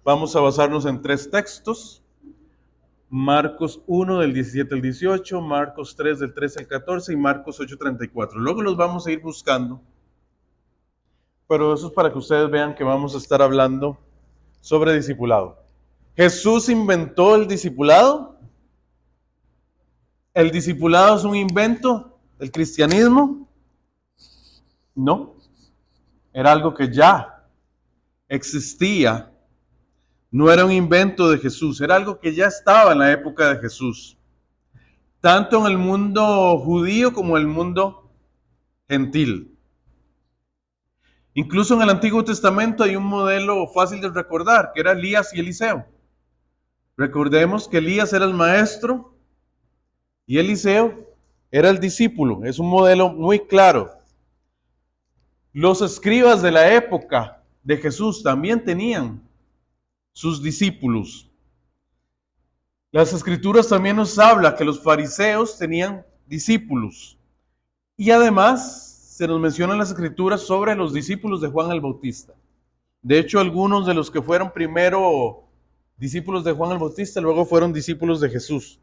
Vamos a basarnos en tres textos. Marcos 1 del 17 al 18, Marcos 3 del 13 al 14 y Marcos 8:34. Luego los vamos a ir buscando, pero eso es para que ustedes vean que vamos a estar hablando sobre discipulado. ¿Jesús inventó el discipulado? ¿El discipulado es un invento del cristianismo? No, era algo que ya existía. No era un invento de Jesús, era algo que ya estaba en la época de Jesús, tanto en el mundo judío como en el mundo gentil. Incluso en el Antiguo Testamento hay un modelo fácil de recordar, que era Elías y Eliseo. Recordemos que Elías era el maestro y Eliseo era el discípulo. Es un modelo muy claro. Los escribas de la época de Jesús también tenían sus discípulos. Las escrituras también nos habla que los fariseos tenían discípulos. Y además se nos menciona en las escrituras sobre los discípulos de Juan el Bautista. De hecho, algunos de los que fueron primero discípulos de Juan el Bautista, luego fueron discípulos de Jesús.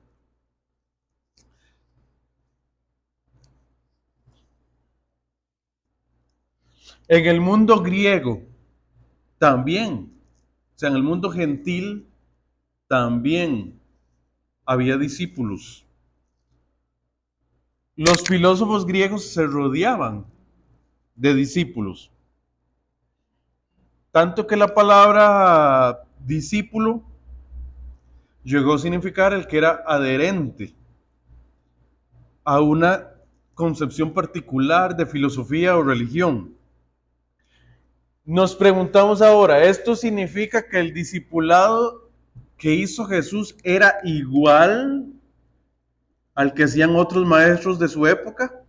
En el mundo griego también, o sea, en el mundo gentil también había discípulos. Los filósofos griegos se rodeaban de discípulos. Tanto que la palabra discípulo llegó a significar el que era adherente a una concepción particular de filosofía o religión. Nos preguntamos ahora, ¿esto significa que el discipulado que hizo Jesús era igual al que hacían otros maestros de su época?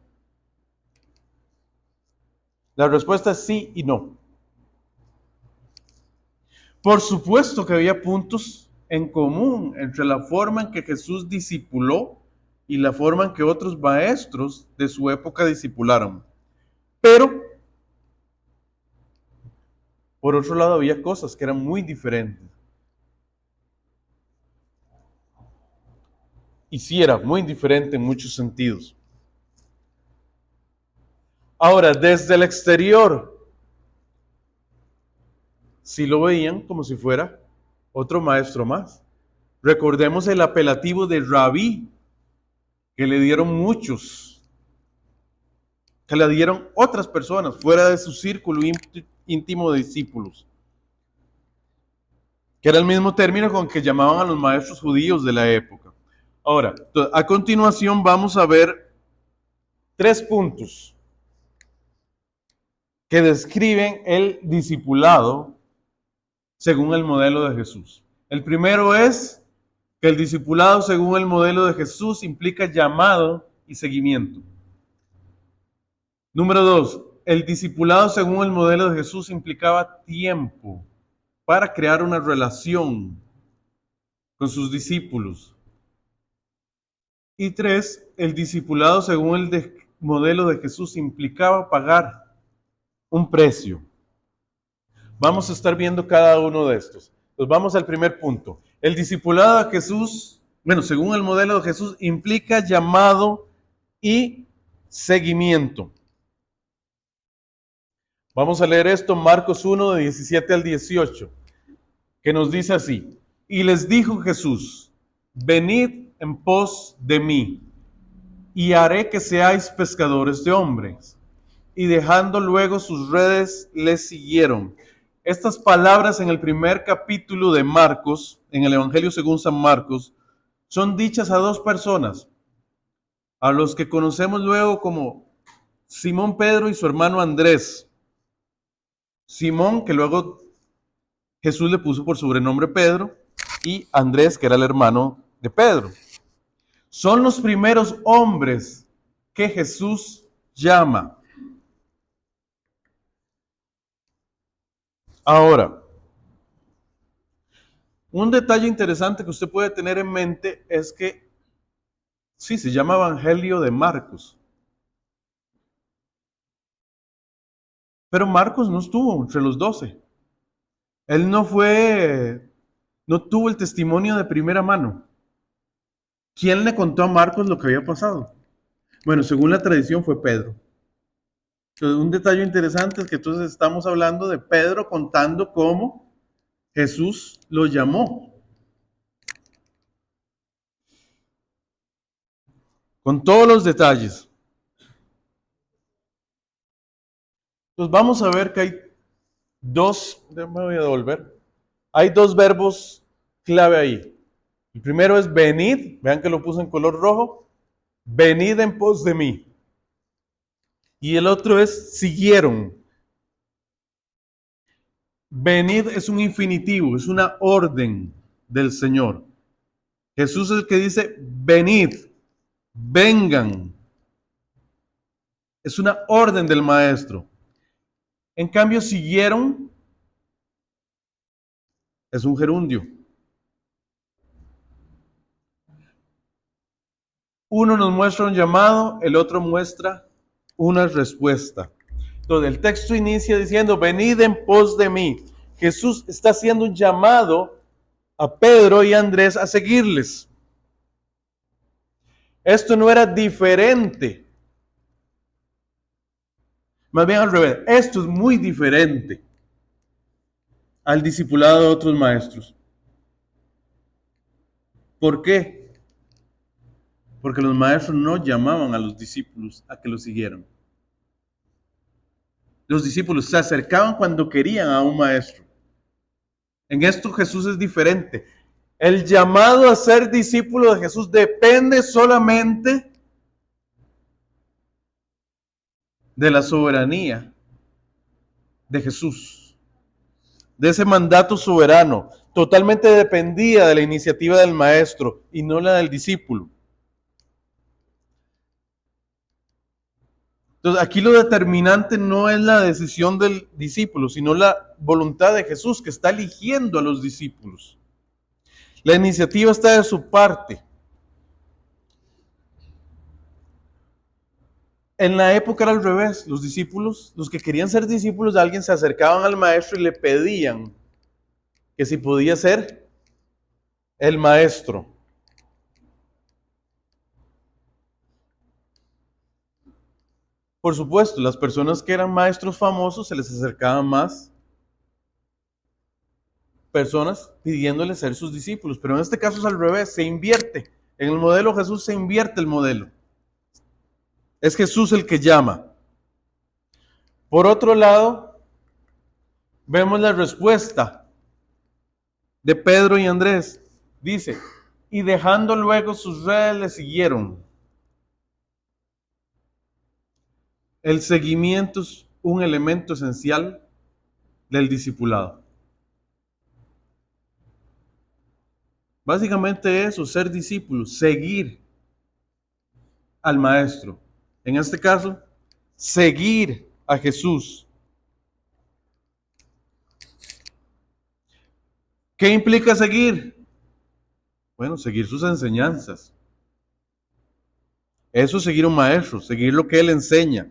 La respuesta es sí y no. Por supuesto que había puntos en común entre la forma en que Jesús discipuló y la forma en que otros maestros de su época discipularon. Pero, por otro lado, había cosas que eran muy diferentes. Y sí era muy diferente en muchos sentidos. Ahora, desde el exterior, sí lo veían como si fuera otro maestro más. Recordemos el apelativo de rabí que le dieron muchos, que le dieron otras personas fuera de su círculo íntimo de discípulos, que era el mismo término con que llamaban a los maestros judíos de la época. Ahora, a continuación vamos a ver tres puntos que describen el discipulado según el modelo de Jesús. El primero es que el discipulado según el modelo de Jesús implica llamado y seguimiento. Número dos, el discipulado según el modelo de Jesús implicaba tiempo para crear una relación con sus discípulos. Y tres, el discipulado según el modelo de Jesús implicaba pagar un precio. Vamos a estar viendo cada uno de estos. Entonces vamos al primer punto. El discipulado de Jesús, según el modelo de Jesús, implica llamado y seguimiento. Vamos a leer esto, Marcos 1, de 17 al 18, que nos dice así: y les dijo Jesús, venid en pos de mí, y haré que seáis pescadores de hombres. Y dejando luego sus redes, les siguieron. Estas palabras en el primer capítulo de Marcos, en el Evangelio según San Marcos, son dichas a dos personas, a los que conocemos luego como Simón Pedro y su hermano Andrés. Simón, que luego Jesús le puso por sobrenombre Pedro, y Andrés, que era el hermano de Pedro. Son los primeros hombres que Jesús llama. Ahora, un detalle interesante que usted puede tener en mente es que sí, se llama Evangelio de Marcos. Pero Marcos no estuvo entre los 12. Él no tuvo el testimonio de primera mano. ¿Quién le contó a Marcos lo que había pasado? Bueno, según la tradición fue Pedro. Entonces, un detalle interesante es que entonces estamos hablando de Pedro contando cómo Jesús lo llamó. Con todos los detalles. Entonces vamos a ver que me voy a devolver. Hay dos verbos clave ahí. El primero es venid, vean que lo puse en color rojo. Venid en pos de mí. Y el otro es siguieron. Venid es un infinitivo, es una orden del Señor. Jesús es el que dice, venid, vengan. Es una orden del Maestro. En cambio, siguieron es un gerundio. Uno nos muestra un llamado, el otro muestra una respuesta. Entonces, el texto inicia diciendo, venid en pos de mí. Jesús está haciendo un llamado a Pedro y a Andrés a seguirles. Esto no era diferente. Más bien al revés, esto es muy diferente al discipulado de otros maestros. ¿Por qué? Porque los maestros no llamaban a los discípulos a que los siguieran. Los discípulos se acercaban cuando querían a un maestro. En esto Jesús es diferente. El llamado a ser discípulo de Jesús depende solamente de la soberanía de Jesús, de ese mandato soberano. Totalmente dependía de la iniciativa del maestro y no la del discípulo. Entonces, aquí lo determinante no es la decisión del discípulo, sino la voluntad de Jesús que está eligiendo a los discípulos. La iniciativa está de su parte. En la época era al revés. Los discípulos, los que querían ser discípulos de alguien, se acercaban al maestro y le pedían que si podía ser el maestro. Por supuesto, las personas que eran maestros famosos se les acercaban más personas pidiéndoles ser sus discípulos, pero en este caso es al revés, se invierte. En el modelo Jesús se invierte el modelo. Es Jesús el que llama. Por otro lado, vemos la respuesta de Pedro y Andrés. Dice, y dejando luego sus redes le siguieron. El seguimiento es un elemento esencial del discipulado. Básicamente eso, ser discípulo, seguir al maestro. En este caso, seguir a Jesús. ¿Qué implica seguir? Bueno, seguir sus enseñanzas. Eso es seguir a un maestro, seguir lo que él enseña.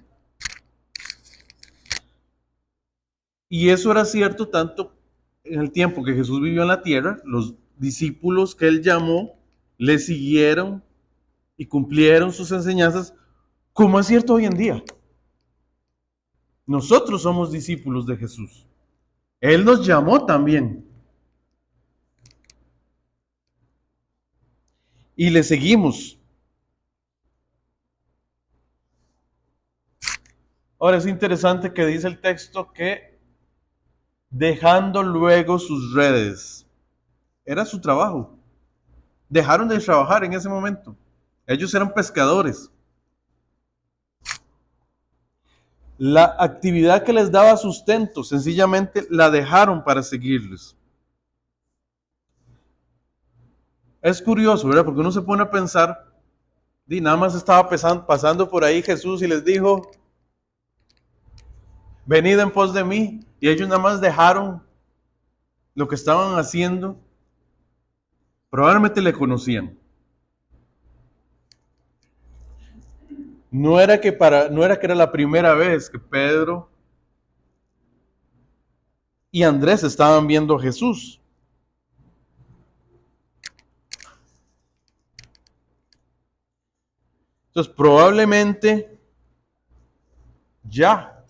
Y eso era cierto tanto en el tiempo que Jesús vivió en la tierra, los discípulos que él llamó le siguieron y cumplieron sus enseñanzas, como es cierto hoy en día. Nosotros somos discípulos de Jesús. Él nos llamó también. Y le seguimos. Ahora es interesante que dice el texto que dejando luego sus redes. Era su trabajo. Dejaron de trabajar en ese momento. Ellos eran pescadores. La actividad que les daba sustento, sencillamente la dejaron para seguirles. Es curioso, ¿verdad? Porque uno se pone a pensar, y nada más estaba pasando por ahí Jesús y les dijo, venid en pos de mí. Y ellos nada más dejaron lo que estaban haciendo. Probablemente le conocían. No era que era la primera vez que Pedro y Andrés estaban viendo a Jesús. Entonces, probablemente ya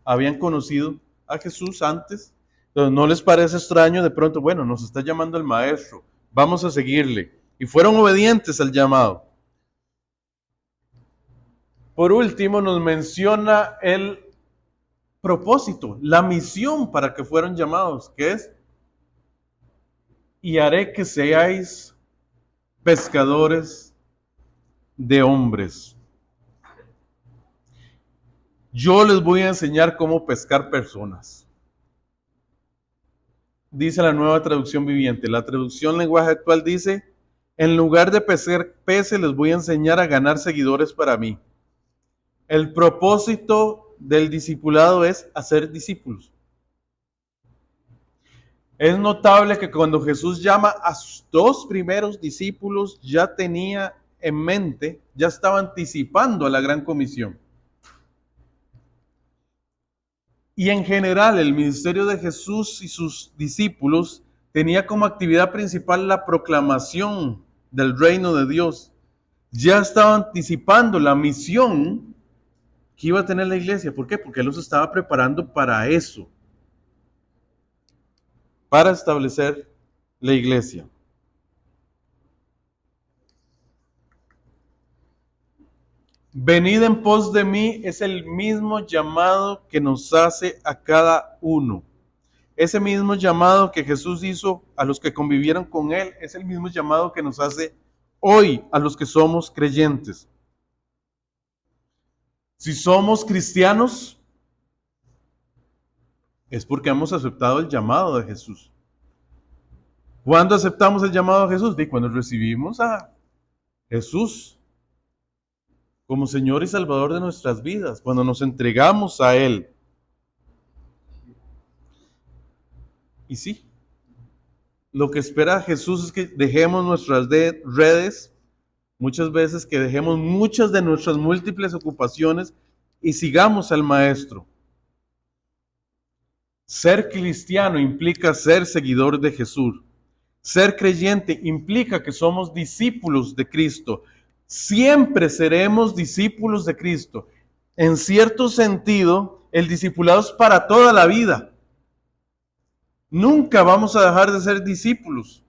habían conocido a Jesús antes. Entonces, no les parece extraño de pronto, bueno, nos está llamando el maestro, vamos a seguirle. Y fueron obedientes al llamado. Por último, nos menciona el propósito, la misión para que fueron llamados, que es: y haré que seáis pescadores de hombres. Yo les voy a enseñar cómo pescar personas. Dice la Nueva Traducción Viviente. La traducción lenguaje actual dice: en lugar de pescar peces, les voy a enseñar a ganar seguidores para mí. El propósito del discipulado es hacer discípulos. Es notable que cuando Jesús llama a sus dos primeros discípulos, ya tenía en mente, ya estaba anticipando a la gran comisión. Y en general, el ministerio de Jesús y sus discípulos tenía como actividad principal la proclamación del reino de Dios. Ya estaba anticipando la misión que iba a tener la iglesia. ¿Por qué? Porque Él los estaba preparando para eso, para establecer la iglesia. Venid en pos de mí es el mismo llamado que nos hace a cada uno. Ese mismo llamado que Jesús hizo a los que convivieron con Él es el mismo llamado que nos hace hoy a los que somos creyentes. Si somos cristianos, es porque hemos aceptado el llamado de Jesús. ¿Cuándo aceptamos el llamado de Jesús? Cuando recibimos a Jesús como Señor y Salvador de nuestras vidas, cuando nos entregamos a Él. Y sí, lo que espera Jesús es que dejemos nuestras redes, muchas veces que dejemos muchas de nuestras múltiples ocupaciones y sigamos al Maestro. Ser cristiano implica ser seguidor de Jesús. Ser creyente implica que somos discípulos de Cristo. Siempre seremos discípulos de Cristo. En cierto sentido, el discipulado es para toda la vida. Nunca vamos a dejar de ser discípulos.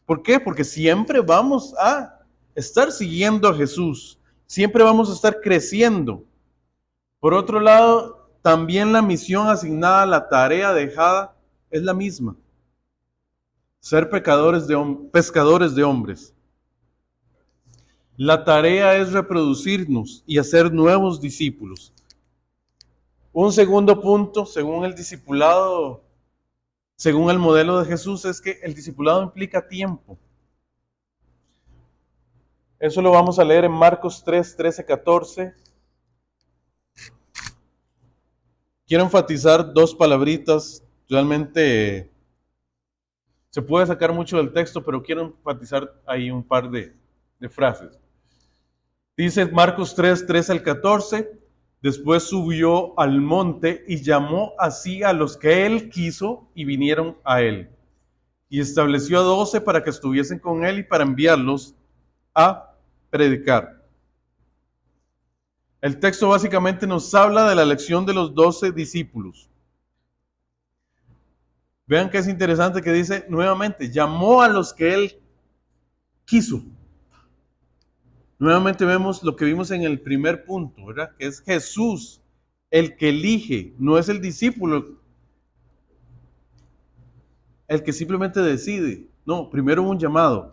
¿Por qué? Porque siempre vamos a estar siguiendo a Jesús. Siempre vamos a estar creciendo. Por otro lado, también la misión asignada, la tarea dejada, es la misma. Ser pescadores de hombres. La tarea es reproducirnos y hacer nuevos discípulos. Un segundo punto, según el discipulado, según el modelo de Jesús, es que el discipulado implica tiempo. Eso lo vamos a leer en Marcos 3, 13, 14. Quiero enfatizar dos palabritas. Realmente se puede sacar mucho del texto, pero quiero enfatizar ahí un par de frases. Dice Marcos 3, 13 al 14. Después subió al monte y llamó así a los que él quiso y vinieron a él. Y estableció a 12 para que estuviesen con él y para enviarlos a predicar. El texto básicamente nos habla de la elección de los 12 discípulos. Vean que es interesante que dice nuevamente, llamó a los que él quiso. Nuevamente vemos lo que vimos en el primer punto, ¿verdad? Que es Jesús el que elige, no es el discípulo el que simplemente decide. No, primero un llamado.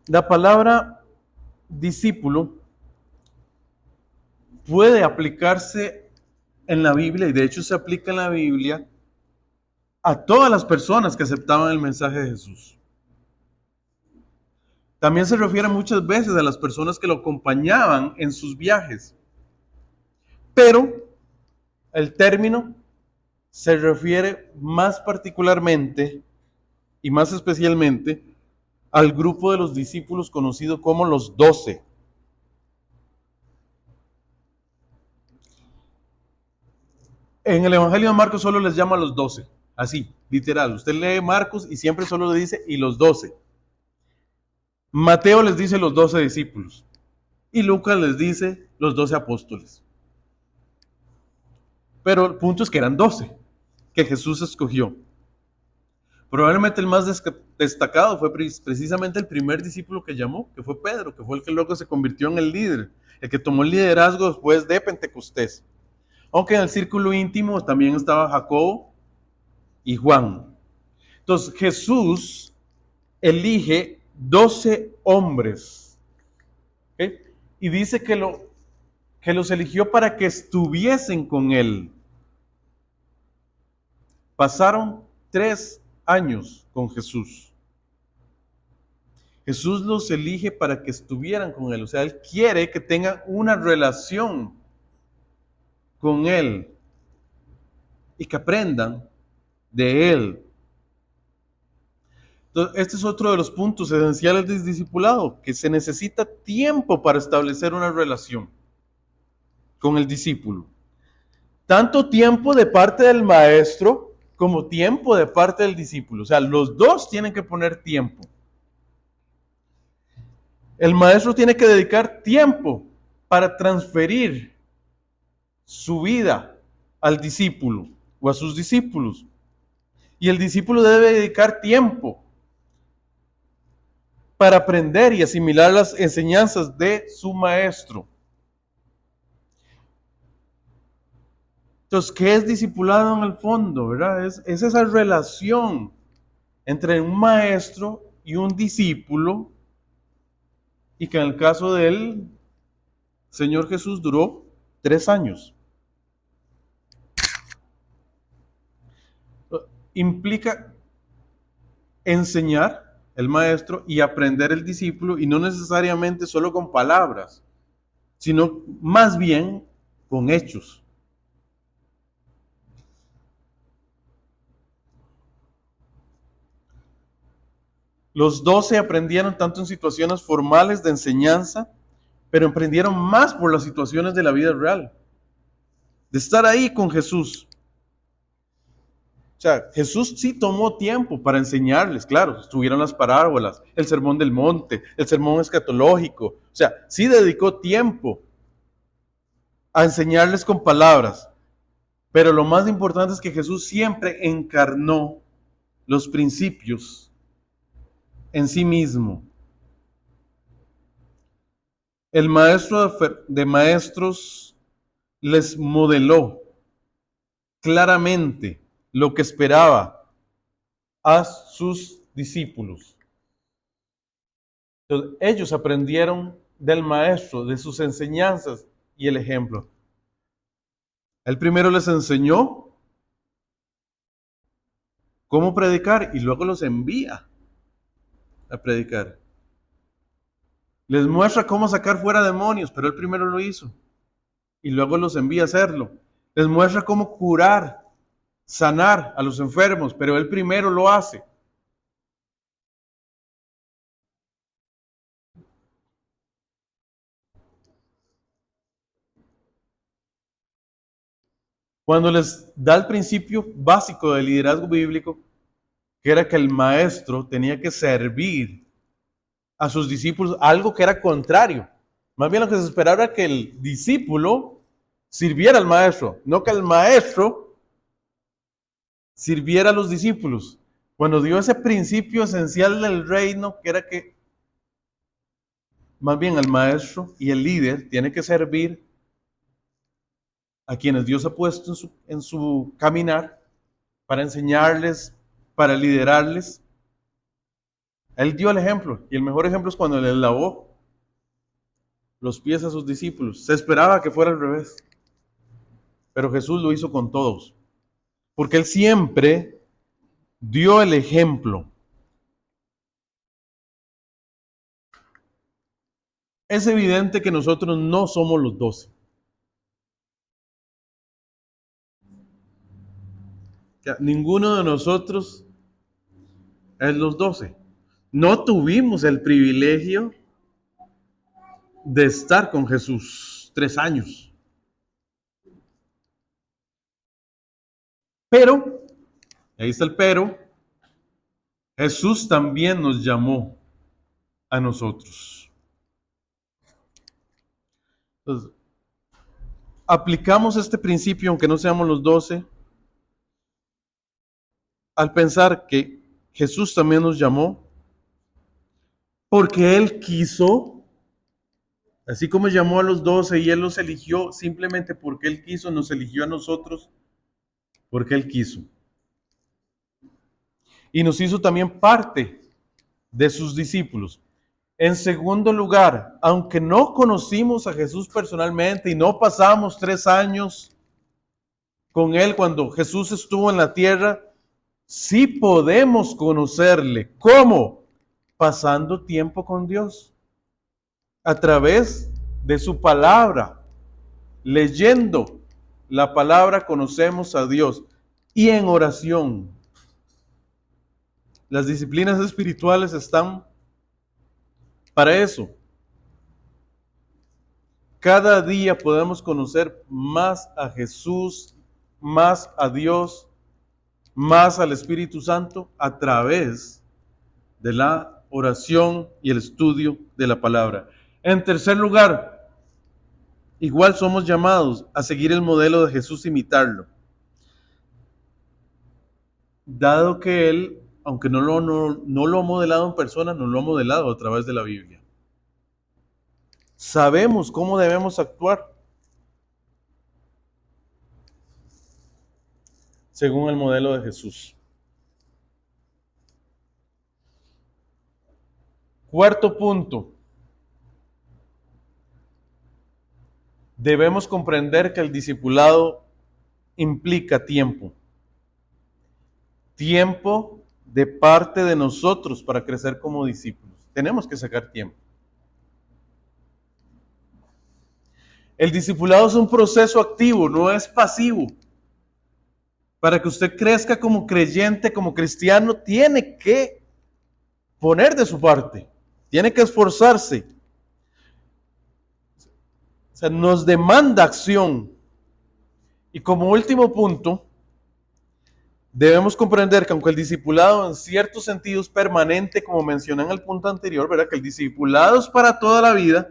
La palabra discípulo puede aplicarse en la Biblia, y de hecho se aplica en la Biblia a todas las personas que aceptaban el mensaje de Jesús. También se refiere muchas veces a las personas que lo acompañaban en sus viajes. Pero el término se refiere más particularmente y más especialmente al grupo de los discípulos conocido como los 12. En el Evangelio de Marcos solo les llama a los 12, así, literal. Usted lee Marcos y siempre solo le dice y los 12. Mateo les dice los 12 discípulos y Lucas les dice los 12 apóstoles. Pero el punto es que eran 12 que Jesús escogió. Probablemente el más destacado fue precisamente el primer discípulo que llamó, que fue Pedro, que fue el que luego se convirtió en el líder, el que tomó el liderazgo después de Pentecostés. Aunque en el círculo íntimo también estaba Jacobo y Juan. Entonces Jesús elige 12 hombres, ¿okay? Y dice que los eligió para que estuviesen con él. Pasaron 3 años con Jesús. Jesús los elige para que estuvieran con él. O sea, él quiere que tengan una relación con él y que aprendan de él. Entonces, este es otro de los puntos esenciales del discipulado, que se necesita tiempo para establecer una relación con el discípulo. Tanto tiempo de parte del maestro como tiempo de parte del discípulo. O sea, los dos tienen que poner tiempo. El maestro tiene que dedicar tiempo para transferir su vida al discípulo o a sus discípulos. Y el discípulo debe dedicar tiempo para aprender y asimilar las enseñanzas de su maestro. Entonces, ¿qué es discipulado en el fondo? ¿Verdad? Es esa relación entre un maestro y un discípulo, y que en el caso del Señor Jesús duró 3 años. Implica enseñar el maestro y aprender el discípulo, y no necesariamente solo con palabras, sino más bien con hechos. Los 12 aprendieron tanto en situaciones formales de enseñanza, pero aprendieron más por las situaciones de la vida real, de estar ahí con Jesús. O sea, Jesús sí tomó tiempo para enseñarles, claro, estuvieron las parábolas, el sermón del monte, el sermón escatológico. O sea, sí dedicó tiempo a enseñarles con palabras, pero lo más importante es que Jesús siempre encarnó los principios en sí mismo. El maestro de maestros les modeló claramente lo que esperaba a sus discípulos. Entonces, ellos aprendieron del maestro, de sus enseñanzas y el ejemplo. Él primero les enseñó cómo predicar y luego los envía a predicar. Les muestra cómo sacar fuera demonios, pero él primero lo hizo y luego los envía a hacerlo. Les muestra cómo curar, sanar a los enfermos, pero él primero lo hace. Cuando les da el principio básico del liderazgo bíblico, que era que el maestro tenía que servir a sus discípulos, algo que era contrario. Más bien lo que se esperaba era que el discípulo sirviera al maestro, no que el maestro sirviera a los discípulos. Cuando dio ese principio esencial del reino, que era que más bien el maestro y el líder tiene que servir a quienes Dios ha puesto en su caminar para enseñarles, para liderarles. Él dio el ejemplo, y el mejor ejemplo es cuando le lavó los pies a sus discípulos. Se esperaba que fuera al revés, pero Jesús lo hizo con todos, porque Él siempre dio el ejemplo. Es evidente que nosotros no somos los 12. Ninguno de nosotros es los 12. No tuvimos el privilegio de estar con Jesús 3 años. Pero, ahí está el pero, Jesús también nos llamó a nosotros. Entonces, aplicamos este principio, aunque no seamos los 12, al pensar que Jesús también nos llamó porque Él quiso, así como llamó a los 12 y Él los eligió, simplemente porque Él quiso, nos eligió a nosotros porque Él quiso. Y nos hizo también parte de sus discípulos. En segundo lugar, aunque no conocimos a Jesús personalmente y no pasamos 3 años con Él cuando Jesús estuvo en la tierra, sí podemos conocerle. ¿Cómo? Pasando tiempo con Dios. A través de su palabra. Leyendo la palabra conocemos a Dios. Y en oración. Las disciplinas espirituales están para eso. Cada día podemos conocer más a Jesús, más a Dios, más al Espíritu Santo a través de la oración y el estudio de la palabra. En tercer lugar, igual somos llamados a seguir el modelo de Jesús, imitarlo. Dado que Él, aunque no lo ha modelado en persona, nos lo ha modelado a través de la Biblia. Sabemos cómo debemos actuar según el modelo de Jesús. Cuarto punto. Debemos comprender que el discipulado implica tiempo. Tiempo de parte de nosotros para crecer como discípulos. Tenemos que sacar tiempo. El discipulado es un proceso activo, no es pasivo. Para que usted crezca como creyente, como cristiano, tiene que poner de su parte, tiene que esforzarse. O sea, nos demanda acción. Y como último punto, debemos comprender que aunque el discipulado en ciertos sentidos es permanente, como mencioné en el punto anterior, ¿verdad? Que el discipulado es para toda la vida.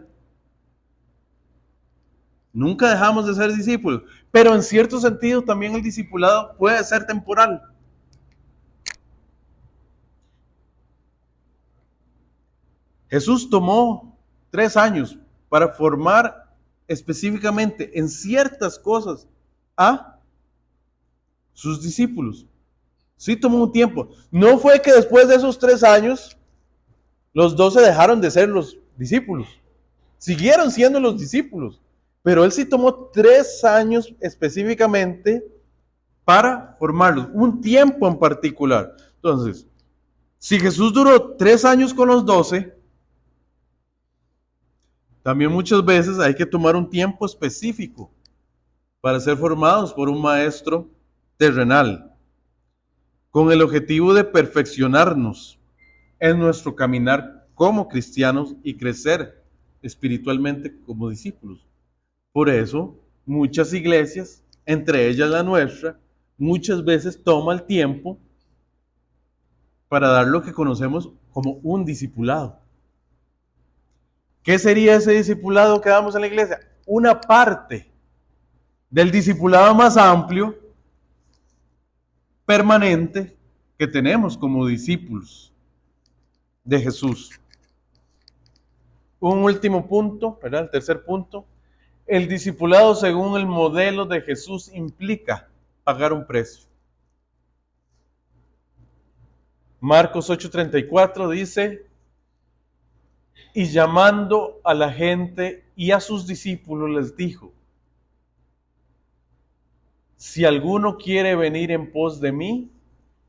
Nunca dejamos de ser discípulos, pero en cierto sentido también el discipulado puede ser temporal. Jesús tomó 3 años para formar específicamente en ciertas cosas a sus discípulos. Sí tomó un tiempo. No fue que después de esos 3 años los 12 dejaron de ser los discípulos. Siguieron siendo los discípulos. Pero él sí tomó 3 años específicamente para formarlos, un tiempo en particular. Entonces, si Jesús duró 3 años con los 12, también muchas veces hay que tomar un tiempo específico para ser formados por un maestro terrenal, con el objetivo de perfeccionarnos en nuestro caminar como cristianos y crecer espiritualmente como discípulos. Por eso, muchas iglesias, entre ellas la nuestra, muchas veces toma el tiempo para dar lo que conocemos como un discipulado. ¿Qué sería ese discipulado que damos en la iglesia? Una parte del discipulado más amplio, permanente, que tenemos como discípulos de Jesús. Un último punto, ¿verdad? El tercer punto. El discipulado según el modelo de Jesús implica pagar un precio. Marcos 8:34 dice, y llamando a la gente y a sus discípulos les dijo, si alguno quiere venir en pos de mí,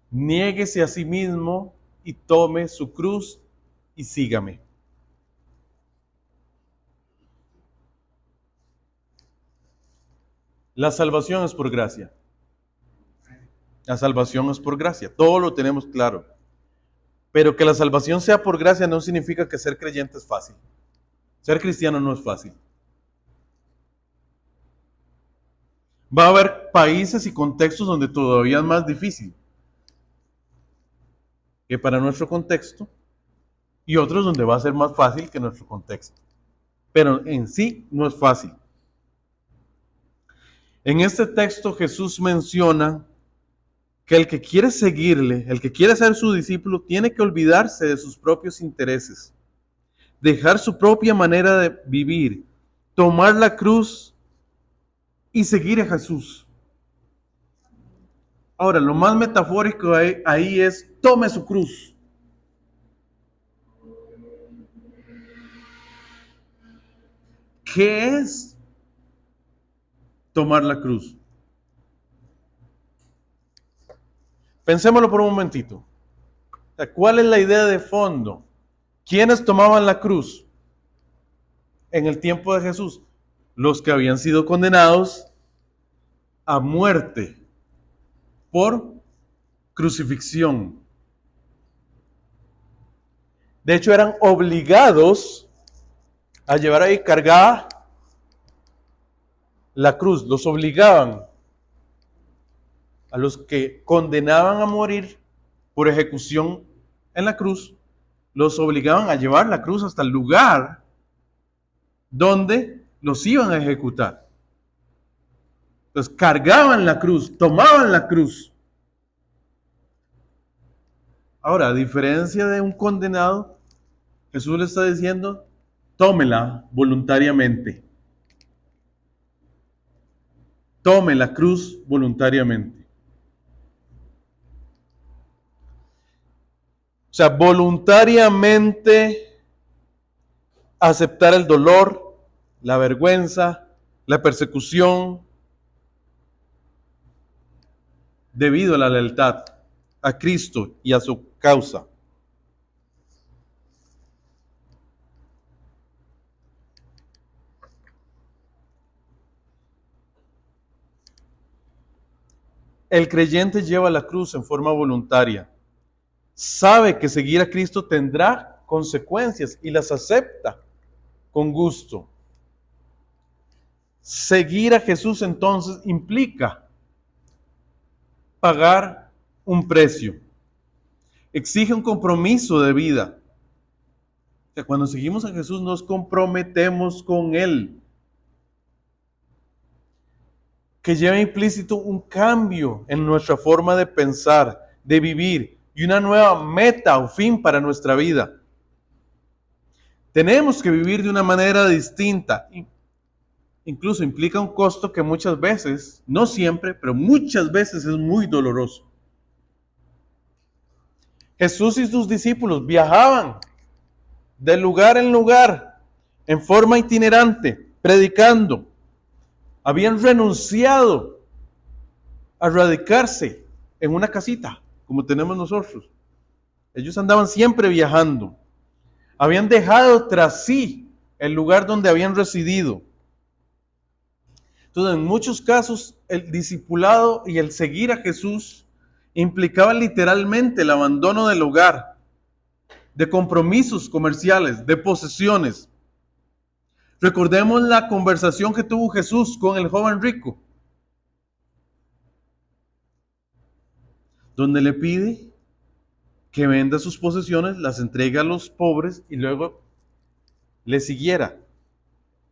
niéguese a sí mismo y tome su cruz y sígame. La salvación es por gracia. La salvación es por gracia. Todo lo tenemos claro. Pero que la salvación sea por gracia no significa que ser creyente es fácil. Ser cristiano no es fácil. Va a haber países y contextos donde todavía es más difícil que para nuestro contexto y otros donde va a ser más fácil que nuestro contexto. Pero en sí no es fácil. En este texto Jesús menciona que el que quiere seguirle, el que quiere ser su discípulo, tiene que olvidarse de sus propios intereses, dejar su propia manera de vivir, tomar la cruz y seguir a Jesús. Ahora, lo más metafórico ahí es, tome su cruz. ¿Qué es tomar la cruz? Pensémoslo por un momentito. ¿Cuál es la idea de fondo? ¿Quiénes tomaban la cruz en el tiempo de Jesús? Los que habían sido condenados a muerte por crucifixión. De hecho, eran obligados a llevar ahí cargada la cruz. Los obligaban a los que condenaban a morir por ejecución en la cruz, los obligaban a llevar la cruz hasta el lugar donde los iban a ejecutar. Entonces cargaban la cruz, tomaban la cruz. Ahora, a diferencia de un condenado, Jesús le está diciendo, tómela voluntariamente. Tome la cruz voluntariamente. O sea, voluntariamente aceptar el dolor, la vergüenza, la persecución, debido a la lealtad a Cristo y a su causa. El creyente lleva la cruz en forma voluntaria. Sabe que seguir a Cristo tendrá consecuencias y las acepta con gusto. Seguir a Jesús entonces implica pagar un precio. Exige un compromiso de vida. O sea, cuando seguimos a Jesús nos comprometemos con Él, que lleva implícito un cambio en nuestra forma de pensar, de vivir y una nueva meta o fin para nuestra vida. Tenemos que vivir de una manera distinta. Incluso implica un costo que muchas veces, no siempre, pero muchas veces es muy doloroso. Jesús y sus discípulos viajaban de lugar en lugar en forma itinerante, predicando. Habían renunciado a radicarse en una casita, como tenemos nosotros. Ellos andaban siempre viajando. Habían dejado tras sí el lugar donde habían residido. Entonces, en muchos casos, el discipulado y el seguir a Jesús implicaba literalmente el abandono del hogar, de compromisos comerciales, de posesiones. Recordemos la conversación que tuvo Jesús con el joven rico, donde le pide que venda sus posesiones, las entregue a los pobres y luego le siguiera.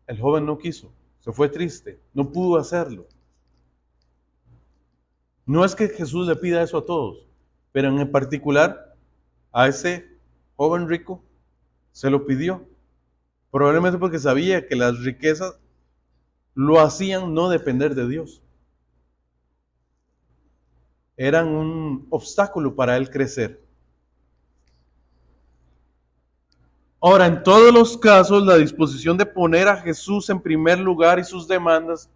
El joven no quiso, se fue triste, no pudo hacerlo. No es que Jesús le pida eso a todos, pero en particular a ese joven rico se lo pidió. Probablemente porque sabía que las riquezas lo hacían no depender de Dios. Eran un obstáculo para él crecer. Ahora, en todos los casos, la disposición de poner a Jesús en primer lugar y sus demandas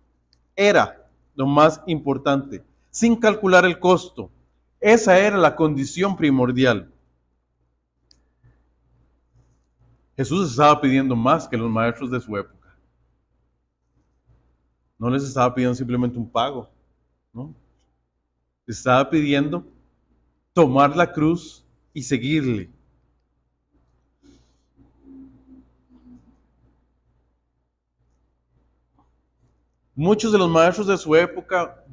era lo más importante, sin calcular el costo. Esa era la condición primordial. Jesús estaba pidiendo más que los maestros de su época. No les estaba pidiendo simplemente un pago, ¿no? Estaba pidiendo tomar la cruz y seguirle. Muchos de los maestros de su época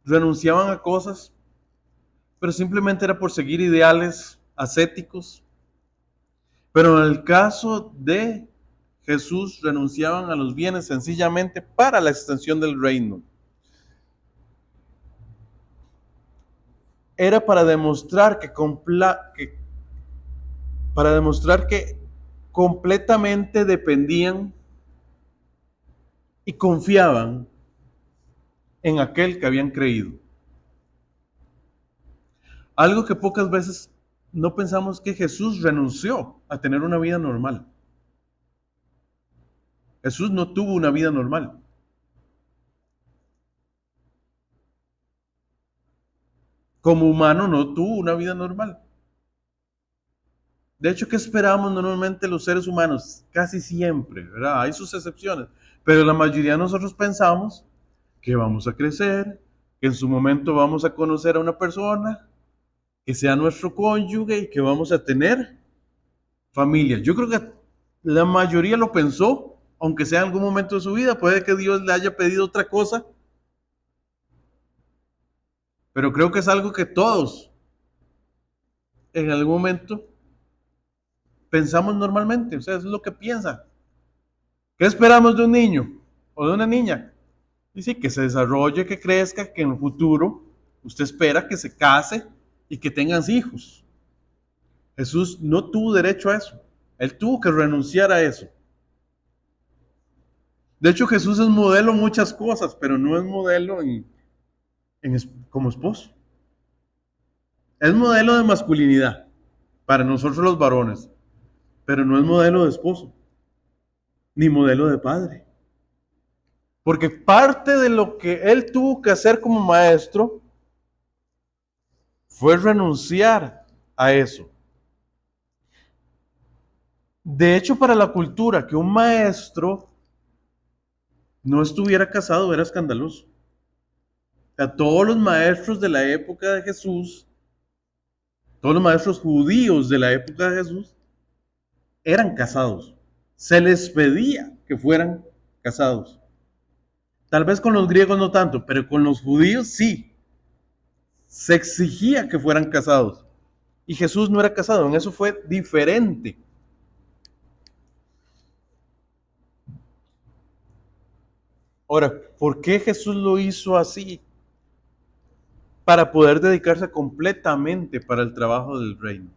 renunciaban a cosas, pero simplemente era por seguir ideales ascéticos. Pero en el caso de Jesús, renunciaban a los bienes sencillamente para la extensión del reino. Era para demostrar que completamente dependían y confiaban en aquel que habían creído. Algo que pocas veces no pensamos, que Jesús renunció a tener una vida normal. Jesús no tuvo una vida normal. Como humano no tuvo una vida normal. De hecho, ¿qué esperamos normalmente los seres humanos? Casi siempre, ¿verdad? Hay sus excepciones, pero la mayoría de nosotros pensamos que vamos a crecer, que en su momento vamos a conocer a una persona, que sea nuestro cónyuge y que vamos a tener familia. Yo creo que la mayoría lo pensó, aunque sea en algún momento de su vida, puede que Dios le haya pedido otra cosa, pero creo que es algo que todos en algún momento pensamos normalmente, o sea, es lo que piensa. ¿Qué esperamos de un niño o de una niña? Dice que se desarrolle, que crezca, que en el futuro usted espera que se case y que tengan hijos. Jesús no tuvo derecho a eso. Él tuvo que renunciar a eso. De hecho, Jesús es modelo en muchas cosas, pero no es modelo como esposo. Es modelo de masculinidad para nosotros los varones, pero no es modelo de esposo, ni modelo de padre. Porque parte de lo que él tuvo que hacer como maestro fue renunciar a eso. De hecho, para la cultura, que un maestro no estuviera casado era escandaloso. O sea, todos los maestros de la época de Jesús, todos los maestros judíos de la época de Jesús, eran casados. Se les pedía que fueran casados. Tal vez con los griegos no tanto, pero con los judíos sí. Se exigía que fueran casados. Y Jesús no era casado, en eso fue diferente. Ahora, ¿por qué Jesús lo hizo así? Para poder dedicarse completamente para el trabajo del reino.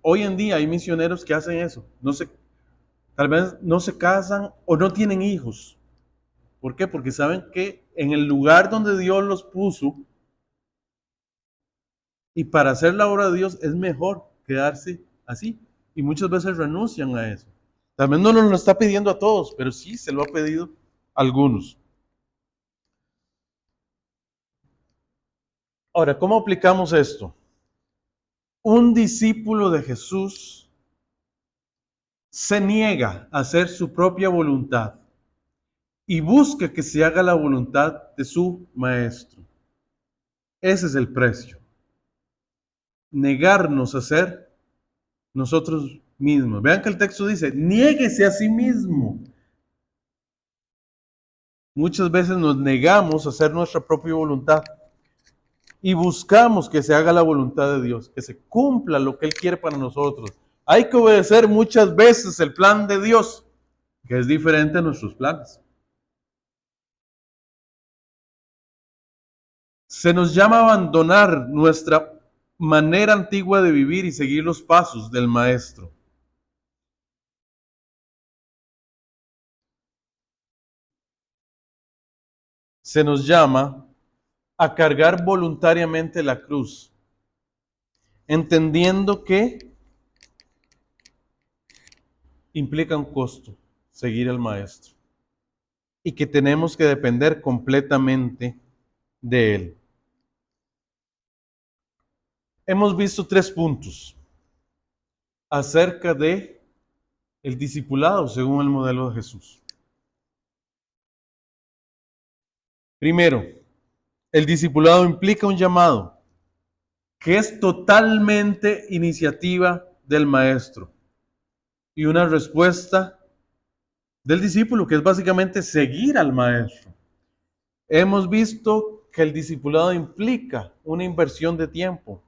Hoy en día hay misioneros que hacen eso. Tal vez no se casan o no tienen hijos. ¿Por qué? Porque saben que en el lugar donde Dios los puso y para hacer la obra de Dios es mejor quedarse así. Y muchas veces renuncian a eso. También no nos lo está pidiendo a todos, pero sí se lo ha pedido a algunos. Ahora, ¿cómo aplicamos esto? Un discípulo de Jesús se niega a hacer su propia voluntad y busca que se haga la voluntad de su maestro. Ese es el precio. Negarnos a ser nosotros mismos. Vean que el texto dice, niéguese a sí mismo. Muchas veces nos negamos a hacer nuestra propia voluntad y buscamos que se haga la voluntad de Dios, que se cumpla lo que Él quiere para nosotros. Hay que obedecer muchas veces el plan de Dios, que es diferente a nuestros planes. Se nos llama a abandonar nuestra manera antigua de vivir y seguir los pasos del Maestro. Se nos llama a cargar voluntariamente la cruz, entendiendo que implica un costo seguir al Maestro y que tenemos que depender completamente de Él. Hemos visto 3 puntos acerca de el discipulado según el modelo de Jesús. Primero, el discipulado implica un llamado que es totalmente iniciativa del maestro y una respuesta del discípulo, que es básicamente seguir al maestro. Hemos visto que el discipulado implica una inversión de tiempo.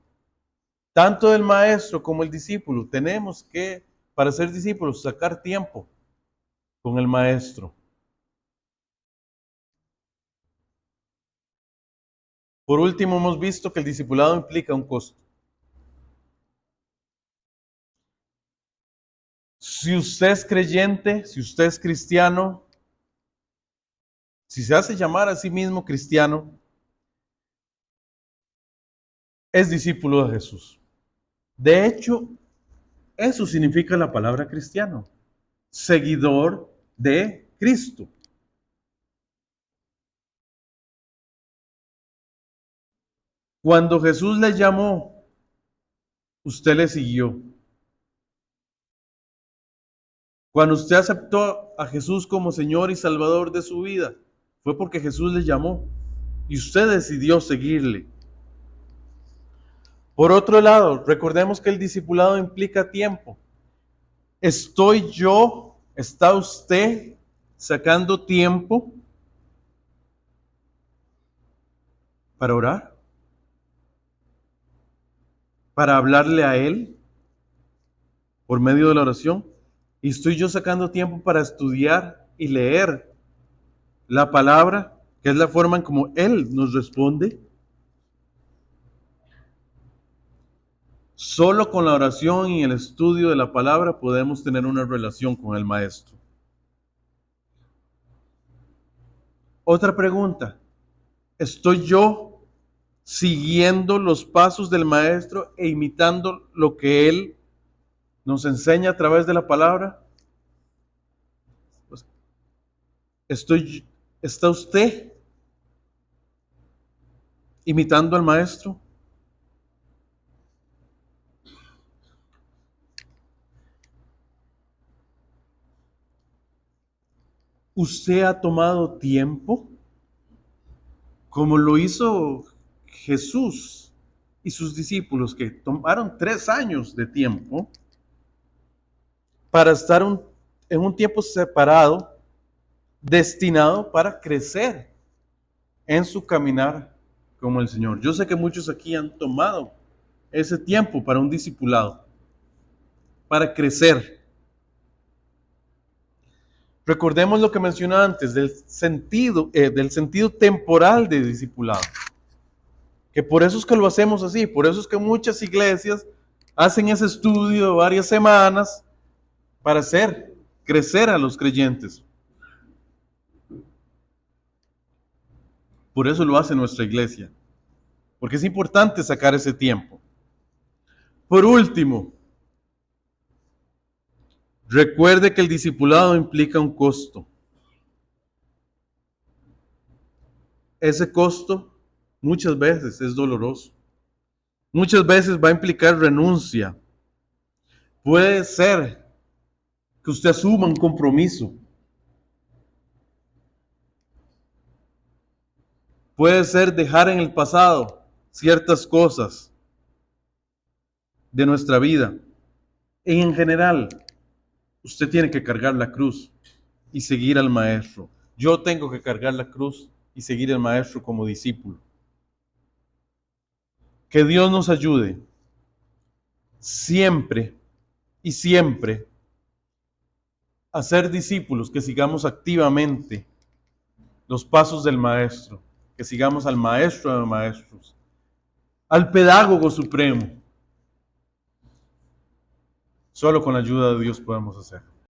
Tanto el maestro como el discípulo tenemos que, para ser discípulos, sacar tiempo con el maestro. Por último, hemos visto que el discipulado implica un costo. Si usted es creyente, si usted es cristiano, si se hace llamar a sí mismo cristiano, es discípulo de Jesús. De hecho, eso significa la palabra cristiano, seguidor de Cristo. Cuando Jesús le llamó, usted le siguió. Cuando usted aceptó a Jesús como Señor y Salvador de su vida, fue porque Jesús le llamó y usted decidió seguirle. Por otro lado, recordemos que el discipulado implica tiempo. ¿Estoy yo, está usted sacando tiempo para orar? ¿Para hablarle a Él por medio de la oración? ¿Y estoy yo sacando tiempo para estudiar y leer la palabra, que es la forma en como Él nos responde? Solo con la oración y el estudio de la palabra podemos tener una relación con el Maestro. Otra pregunta, ¿estoy yo siguiendo los pasos del Maestro e imitando lo que Él nos enseña a través de la palabra? ¿Está usted imitando al Maestro? ¿Usted ha tomado tiempo como lo hizo Jesús y sus discípulos, que tomaron 3 años de tiempo para estar en un tiempo separado, destinado para crecer en su caminar como el Señor? Yo sé que muchos aquí han tomado ese tiempo para un discipulado, para crecer. Recordemos lo que mencioné antes del sentido temporal de discipulado. Que por eso es que lo hacemos así, por eso es que muchas iglesias hacen ese estudio de varias semanas para hacer crecer a los creyentes. Por eso lo hace nuestra iglesia, porque es importante sacar ese tiempo. Por último, recuerde que el discipulado implica un costo. Ese costo muchas veces es doloroso. Muchas veces va a implicar renuncia. Puede ser que usted asuma un compromiso. Puede ser dejar en el pasado ciertas cosas de nuestra vida. Y en general, usted tiene que cargar la cruz y seguir al Maestro. Yo tengo que cargar la cruz y seguir al Maestro como discípulo. Que Dios nos ayude siempre y siempre a ser discípulos, que sigamos activamente los pasos del Maestro, que sigamos al Maestro de Maestros, al Pedagogo Supremo. Solo con la ayuda de Dios podemos hacer.